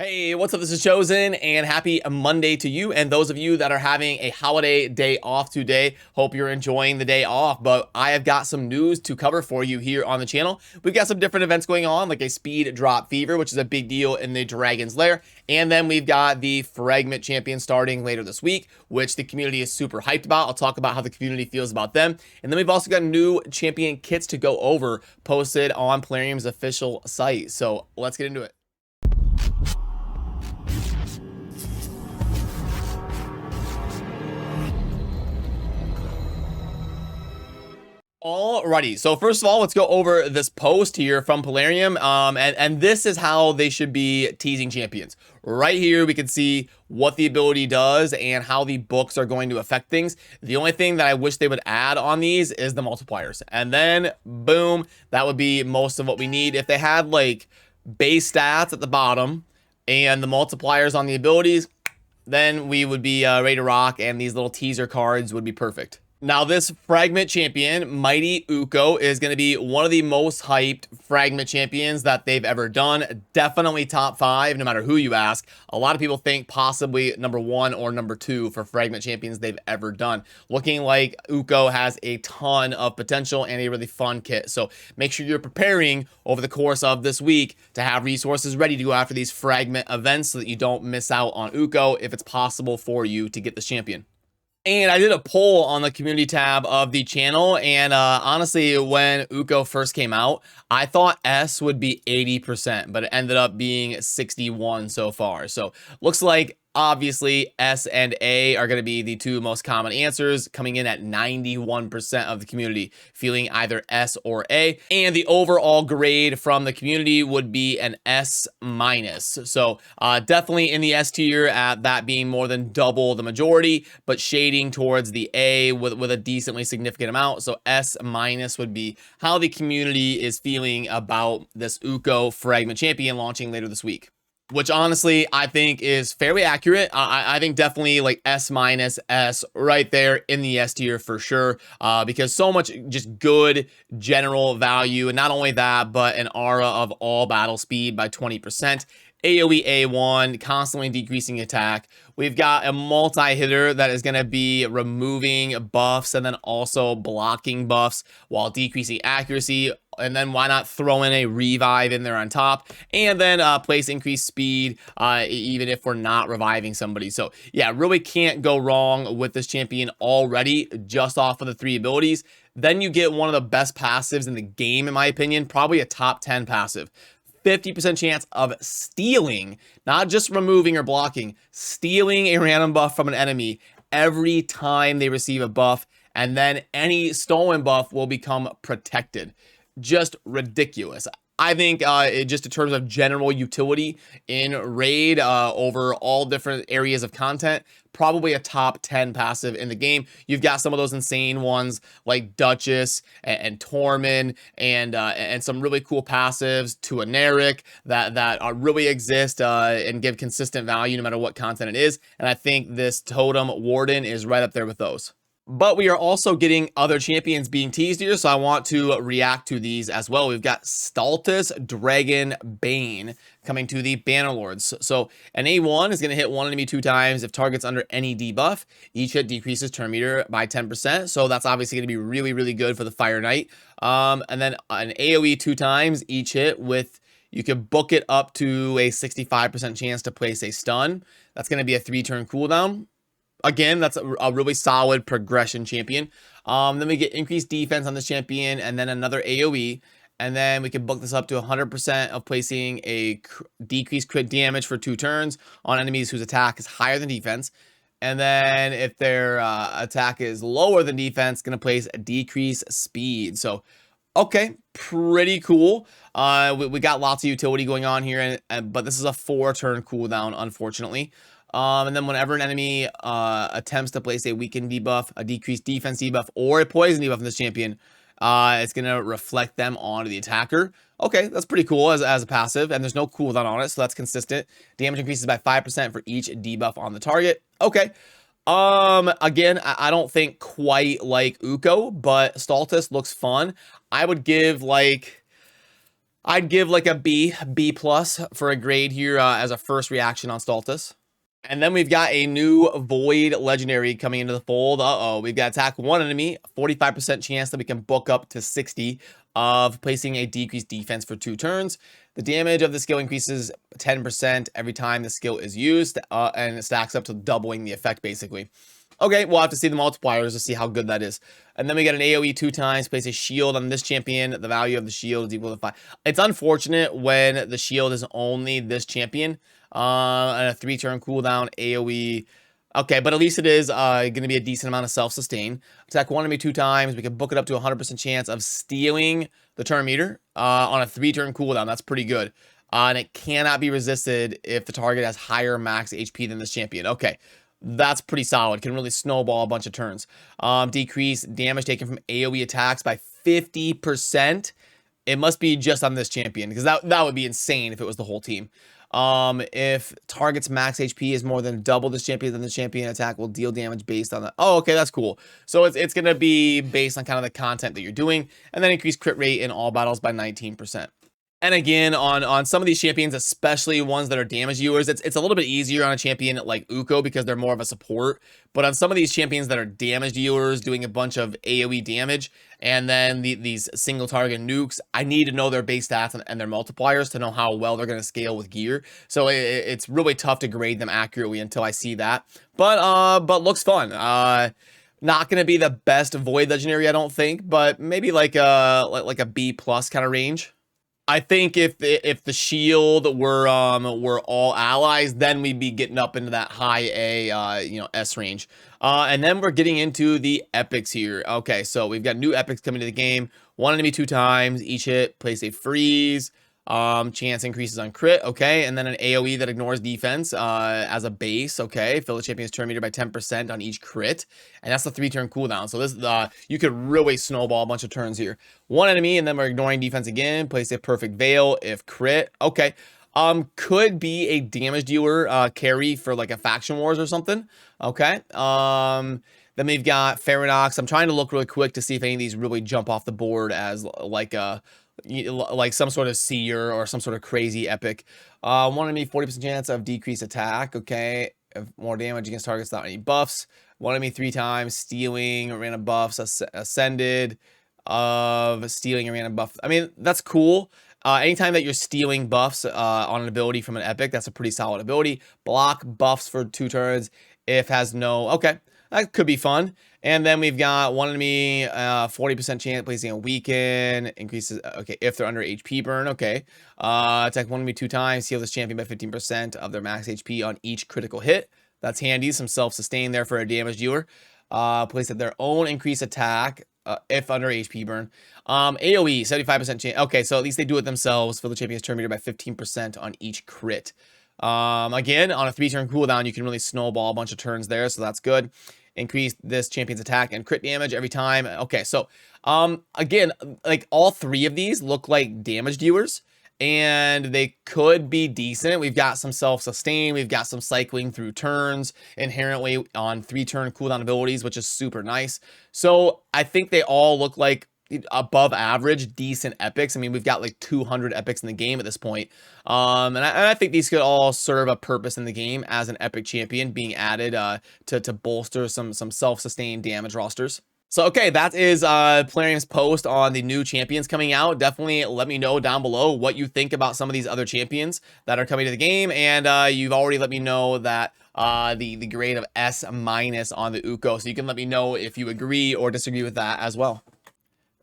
Hey, what's up? This is Chosen, and happy Monday to you and those of you that are having a holiday day off today. Hope you're enjoying the day off, but I have got some news to cover for you here on the channel. We've got some different events going on, like a speed drop fever, which is a big deal in the Dragon's Lair, and then we've got the Fragment Champion starting later this week, which the community is super hyped about. I'll talk about how the community feels about them, and then we've also got new champion kits to go over posted on Plarium's official site. So let's get into it. Alrighty, so first of all, let's go over this post here from Plarium, and this is how they should be teasing champions. Right here, we can see what the ability does and how the books are going to affect things. The only thing that I wish they would add on these is the multipliers, and then boom, that would be most of what we need. If they had like base stats at the bottom and the multipliers on the abilities, then we would be ready to rock, and these little teaser cards would be perfect. Now, this Fragment Champion, Mighty Uko, is going to be one of the most hyped Fragment Champions that they've ever done. Definitely top 5, no matter who you ask. A lot of people think possibly number 1 or number 2 for Fragment Champions they've ever done. Looking like Uko has a ton of potential and a really fun kit. So make sure you're preparing over the course of this week to have resources ready to go after these Fragment events so that you don't miss out on Uko if it's possible for you to get this champion. And I did a poll on the community tab of the channel, and honestly, when Uko first came out, I thought S would be 80%, but it ended up being 61 so far. So looks like obviously S and A are going to be the two most common answers, coming in at 91% of the community feeling either S or A, and the overall grade from the community would be an S minus. So definitely in the S tier, at that being more than double the majority, but shading towards the A with a decently significant amount. So S minus would be how the community is feeling about this Uko Fragment Champion launching later this week, which honestly I think is fairly accurate. I think definitely like S minus S right there in the S tier for sure, because so much just good general value, and not only that, but an aura of all battle speed by 20%. AoE A1, constantly decreasing attack. We've got a multi-hitter that is going to be removing buffs and then also blocking buffs while decreasing accuracy. And then why not throw in a revive in there on top, and then place increased speed even if we're not reviving somebody. So yeah, really can't go wrong with this champion already just off of the 3 abilities. Then you get one of the best passives in the game, in my opinion, probably a top 10 passive. 50% chance of stealing, not just removing or blocking, stealing a random buff from an enemy every time they receive a buff, and then any stolen buff will become protected. Just ridiculous. I think just in terms of general utility in raid over all different areas of content, probably a top 10 passive in the game. You've got some of those insane ones like Duchess and Tormund and some really cool passives to Aneric that really exist and give consistent value no matter what content it is. And I think this Totem Warden is right up there with those. But we are also getting other champions being teased here, so I want to react to these as well. We've got Staltus Dragon Bane coming to the Bannerlords. So an A1 is going to hit one enemy 2 times if target's under any debuff. Each hit decreases turn meter by 10%, so that's obviously going to be really, really good for the Fire Knight. And then an AoE 2 times each hit with... You can book it up to a 65% chance to place a stun. That's going to be a 3-turn cooldown. Again, that's a really solid progression champion. Then we get increased defense on this champion, and then another AoE. And then we can book this up to 100% of placing a decreased crit damage for 2 turns on enemies whose attack is higher than defense. And then if their attack is lower than defense, going to place a decreased speed. So, okay, pretty cool. We got lots of utility going on here, but this is a 4-turn cooldown, unfortunately. And then whenever an enemy attempts to place a weakened debuff, a decreased defense debuff, or a poison debuff in this champion, it's going to reflect them onto the attacker. Okay, that's pretty cool as a passive, and there's no cooldown on it, so that's consistent. Damage increases by 5% for each debuff on the target. Okay. Again, I don't think quite like Uko, but Staltus looks fun. I would give like I'd give like a B plus for a grade here as a first reaction on Stultus. And then we've got a new Void Legendary coming into the fold. We've got attack one enemy, 45% chance that we can book up to 60 of placing a decreased defense for 2 turns. The damage of the skill increases 10% every time the skill is used, and it stacks up to doubling the effect, basically. Okay, we'll have to see the multipliers to see how good that is. And then we get an AoE 2 times, place a shield on this champion. The value of the shield is equal to 5. It's unfortunate when the shield is only this champion. And a 3-turn cooldown AoE. Okay, but at least it is going to be a decent amount of self-sustain. Attack one enemy 2 times. We can book it up to 100% chance of stealing the turn meter on a 3-turn cooldown. That's pretty good. And it cannot be resisted if the target has higher max HP than this champion. Okay, that's pretty solid. Can really snowball a bunch of turns. Decrease damage taken from AoE attacks by 50%. It must be just on this champion, because that would be insane if it was the whole team. If target's max HP is more than double this champion, then the champion attack will deal damage based on that. Oh, okay, that's cool. So it's going to be based on kind of the content that you're doing, and then increase crit rate in all battles by 19%. And again, on some of these champions, especially ones that are damage dealers, it's a little bit easier on a champion like Uko because they're more of a support. But on some of these champions that are damage dealers doing a bunch of AoE damage, and then these single target nukes, I need to know their base stats and their multipliers to know how well they're going to scale with gear. So it's really tough to grade them accurately until I see that. But looks fun. Not going to be the best Void Legendary, I don't think, but maybe like a B plus kind of range. I think if the shield were all allies, then we'd be getting up into that high A S range. And then we're getting into the epics here. Okay, so we've got new epics coming to the game. One enemy 2 times, each hit place a freeze. Chance increases on crit, okay, and then an AoE that ignores defense as a base, okay. Fill the champion's turn meter by 10% on each crit, and that's the 3-turn cooldown. So this you could really snowball a bunch of turns here. One enemy, and then we're ignoring defense again. Place a perfect veil if crit, okay. Could be a damage dealer carry for like a faction wars or something, okay. Then we've got Farinox. I'm trying to look really quick to see if any of these really jump off the board as like some sort of seer or some sort of crazy epic. One enemy 40% chance of decreased attack, okay. If more damage against targets without any buffs. One enemy 3 times, stealing random buffs, ascended of stealing a random buff. I mean, that's cool. Anytime that you're stealing buffs on an ability from an epic, that's a pretty solid ability. Block buffs for 2 turns if has no, okay, that could be fun. And then we've got one enemy, 40% chance placing a weaken, increases, okay, if they're under HP burn, okay. Attack one enemy 2 times, heal this champion by 15% of their max HP on each critical hit. That's handy, some self-sustain there for a damage dealer. Place at their own increased attack, if under HP burn. AoE, 75% chance, okay, so at least they do it themselves. Fill the champion's turn meter by 15% on each crit. Again, on a 3-turn cooldown, you can really snowball a bunch of turns there, so that's good. Increase this champion's attack and crit damage every time. Okay, so again, like all 3 of these look like damage dealers, and they could be decent. We've got some self-sustain, we've got some cycling through turns inherently on 3-turn cooldown abilities, which is super nice. So I think they all look like above average decent epics. I mean, we've got like 200 epics in the game at this point, and I think these could all serve a purpose in the game as an epic champion being added to bolster some self-sustained damage rosters. So, okay, that is Plarium's post on the new champions coming out. Definitely let me know down below what you think about some of these other champions that are coming to the game. And you've already let me know that the grade of S- on the Uko. So you can let me know if you agree or disagree with that as well.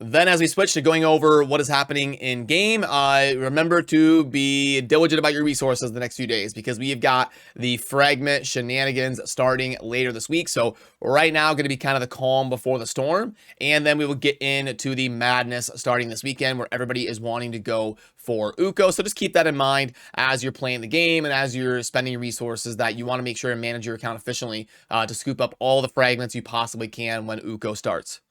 Then as we switch to going over what is happening in game, remember to be diligent about your resources the next few days, because we have got the fragment shenanigans starting later this week. So right now going to be kind of the calm before the storm, and then we will get into the madness starting this weekend where everybody is wanting to go for Uko. So just keep that in mind as you're playing the game and as you're spending resources, that you want to make sure and manage your account efficiently to scoop up all the fragments you possibly can when Uko starts.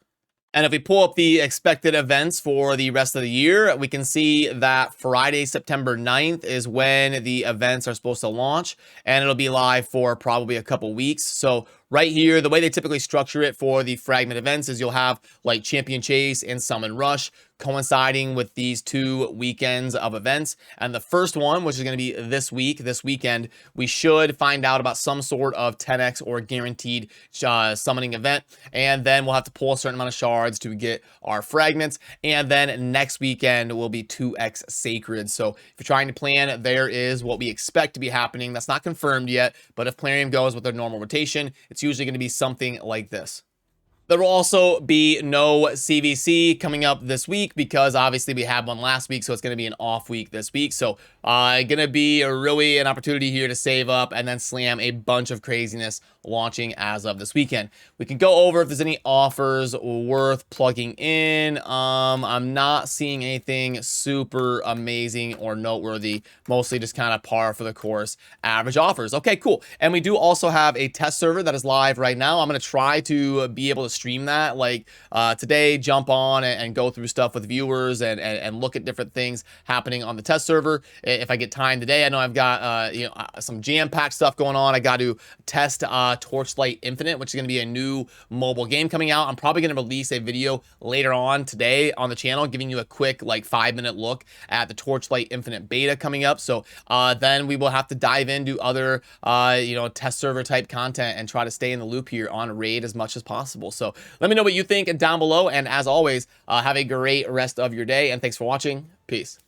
And if we pull up the expected events for the rest of the year, we can see that Friday, September 9th is when the events are supposed to launch, and it'll be live for probably a couple weeks. So right here, the way they typically structure it for the fragment events is you'll have like Champion Chase and Summon Rush coinciding with these 2 weekends of events. And the first one, which is going to be this weekend, we should find out about some sort of 10x or guaranteed summoning event. And then we'll have to pull a certain amount of shards to get our fragments. And then next weekend will be 2x sacred. So if you're trying to plan, there is what we expect to be happening. That's not confirmed yet, but if Plarium goes with their normal rotation, it's usually going to be something like this. There will also be no CVC coming up this week because obviously we had one last week, so it's going to be an off week this week. So going to be really an opportunity here to save up and then slam a bunch of craziness launching as of this weekend. We can go over if there's any offers worth plugging in. I'm not seeing anything super amazing or noteworthy, mostly just kind of par for the course average offers. Okay, cool. And we do also have a test server that is live right now. I'm going to try to be able to stream that like today, jump on and go through stuff with viewers and look at different things happening on the test server. If I get time today, I know I've got some jam-packed stuff going on. I got to test Torchlight Infinite, which is going to be a new mobile game coming out. I'm probably going to release a video later on today on the channel giving you a quick like 5-minute look at the Torchlight Infinite beta coming up. So then we will have to dive into other test server type content and try to stay in the loop here on Raid as much as possible. So let me know what you think down below, and as always, have a great rest of your day, and thanks for watching. Peace.